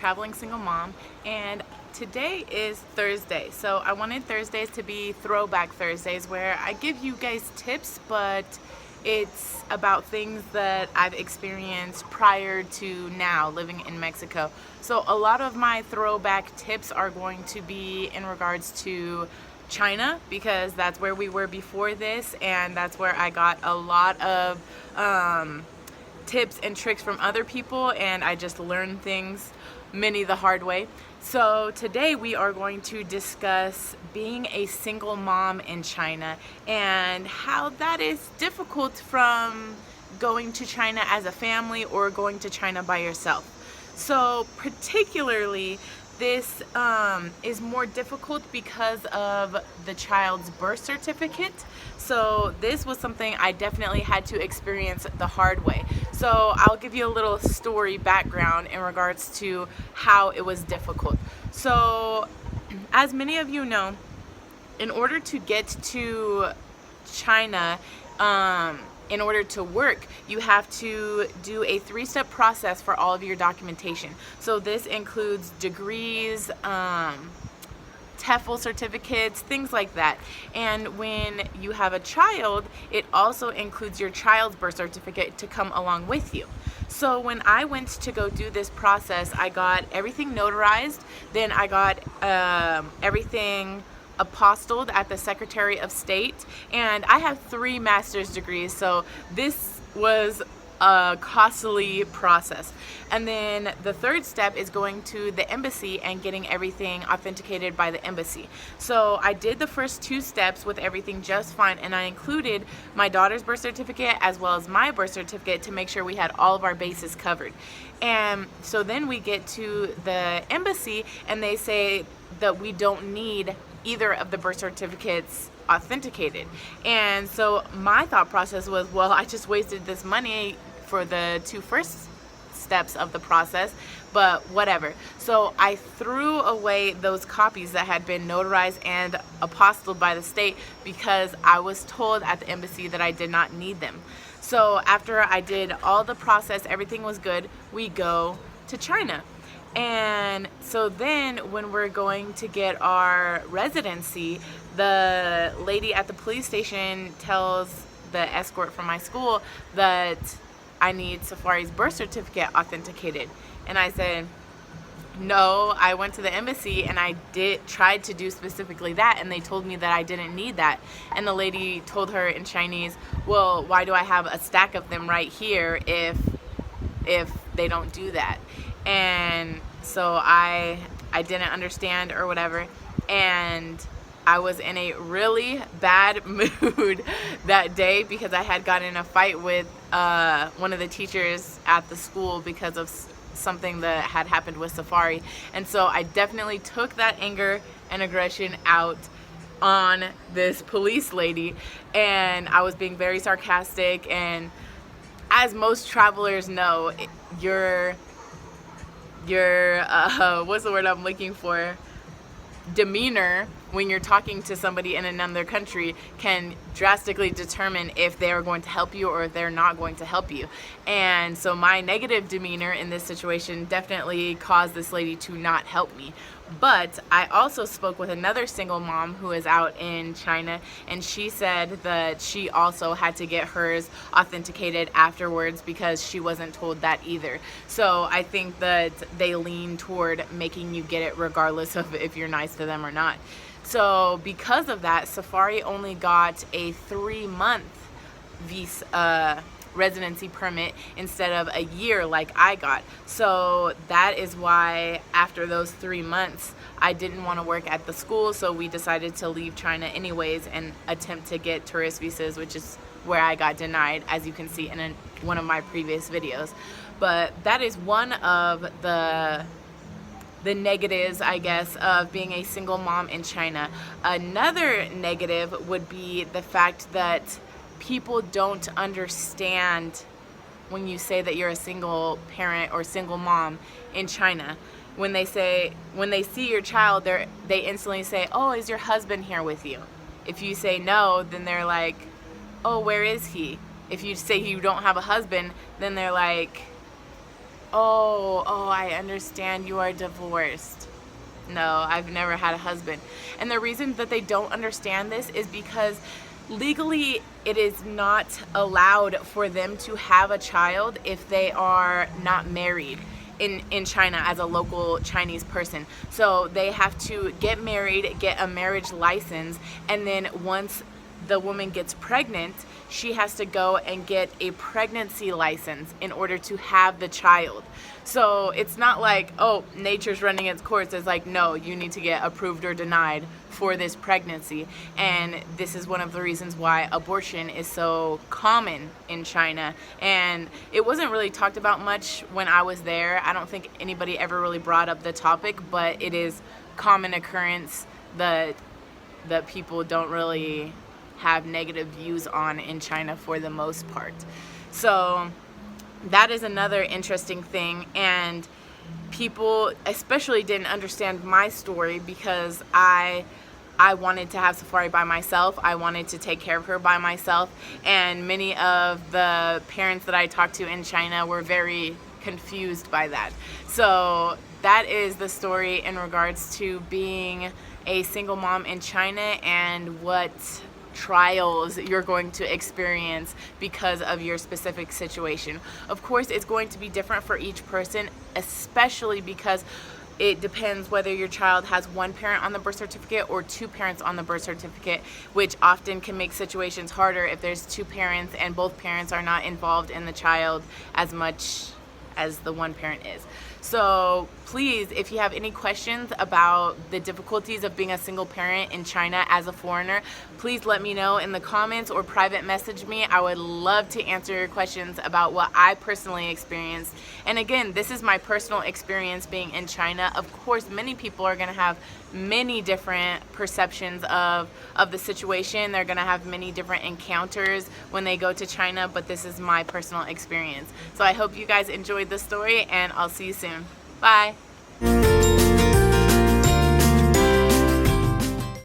traveling single mom, and today is Thursday. So I wanted Thursdays to be throwback Thursdays where I give you guys tips, but it's about things that I've experienced prior to now living in Mexico. So a lot of my throwback tips are going to be in regards to China, because that's where we were before this, and that's where I got a lot of tips and tricks from other people, and I just learned things, many the hard way. So today we are going to discuss being a single mom in China and how that is difficult from going to China as a family or going to China by yourself. So particularly this is more difficult because of the child's birth certificate. So this was something I definitely had to experience the hard way. So I'll give you a little story background in regards to how it was difficult. So as many of you know, in order to get to China, in order to work, you have to do a 3-step process for all of your documentation. So this includes degrees, TEFL certificates, things like that. And when you have a child, it also includes your child's birth certificate to come along with you. So when I went to go do this process, I got everything notarized, then I got everything apostilled at the Secretary of State, and I have 3 master's degrees, so this was a costly process. And then the 3rd step is going to the embassy and getting everything authenticated by the embassy. So I did the first 2 steps with everything just fine, and I included my daughter's birth certificate as well as my birth certificate to make sure we had all of our bases covered. And so then we get to the embassy and they say that we don't need either of the birth certificates authenticated. And so my thought process was, well, I just wasted this money for the 2 first steps of the process, but whatever. So I threw away those copies that had been notarized and apostilled by the state because I was told at the embassy that I did not need them. So after I did all the process, everything was good, we go to China. And so then when we're going to get our residency, the lady at the police station tells the escort from my school that I need Safari's birth certificate authenticated. And I said, no, I went to the embassy and I tried to do specifically that, and they told me that I didn't need that. And the lady told her in Chinese, well, why do I have a stack of them right here if they don't do that? And so I didn't understand or whatever, and I was in a really bad mood that day because I had gotten in a fight with one of the teachers at the school because of something that had happened with Safari. And so I definitely took that anger and aggression out on this police lady, and I was being very sarcastic. And as most travelers know, your what's the word I'm looking for? Demeanor when you're talking to somebody in another country can drastically determine if they're going to help you or if they're not going to help you. And so my negative demeanor in this situation definitely caused this lady to not help me. But I also spoke with another single mom who is out in China, and she said that she also had to get hers authenticated afterwards because she wasn't told that either. So I think that they lean toward making you get it regardless of if you're nice to them or not. So because of that, Safari only got a 3-month visa residency permit instead of a year like I got. So that is why after those 3 months I didn't want to work at the school, so we decided to leave China anyways and attempt to get tourist visas, which is where I got denied, as you can see in one of my previous videos. But that is one of the negatives, I guess, of being a single mom in China. Another negative would be the fact that people don't understand when you say that you're a single parent or single mom in China. When they see your child, they instantly say, oh, is your husband here with you? If you say no, then they're like, oh, where is he? If you say you don't have a husband, then they're like, Oh, I understand. You are divorced. No, I've never had a husband. And the reason that they don't understand this is because legally it is not allowed for them to have a child if they are not married in China as a local Chinese person. So they have to get married, get a marriage license, and then once the woman gets pregnant, she has to go and get a pregnancy license in order to have the child. So it's not like, oh, nature's running its course. It's like, no, you need to get approved or denied for this pregnancy. And this is one of the reasons why abortion is so common in China. And it wasn't really talked about much when I was there. I don't think anybody ever really brought up the topic, but it is common occurrence that people don't really have negative views on in China for the most part. So that is another interesting thing, and people especially didn't understand my story because I wanted to have Safari by myself. I wanted to take care of her by myself, and many of the parents that I talked to in China were very confused by that. So that is the story in regards to being a single mom in China and what trials you're going to experience because of your specific situation. Of course, it's going to be different for each person, especially because it depends whether your child has one parent on the birth certificate or two parents on the birth certificate, which often can make situations harder if there's two parents and both parents are not involved in the child as much as the one parent is. So please, if you have any questions about the difficulties of being a single parent in China as a foreigner, please let me know in the comments or private message me. I would love to answer your questions about what I personally experienced. And again, this is my personal experience being in China. Of course, many people are going to have many different perceptions of the situation. They're going to have many different encounters when they go to China, but this is my personal experience. So I hope you guys enjoyed the story, and I'll see you soon. Bye.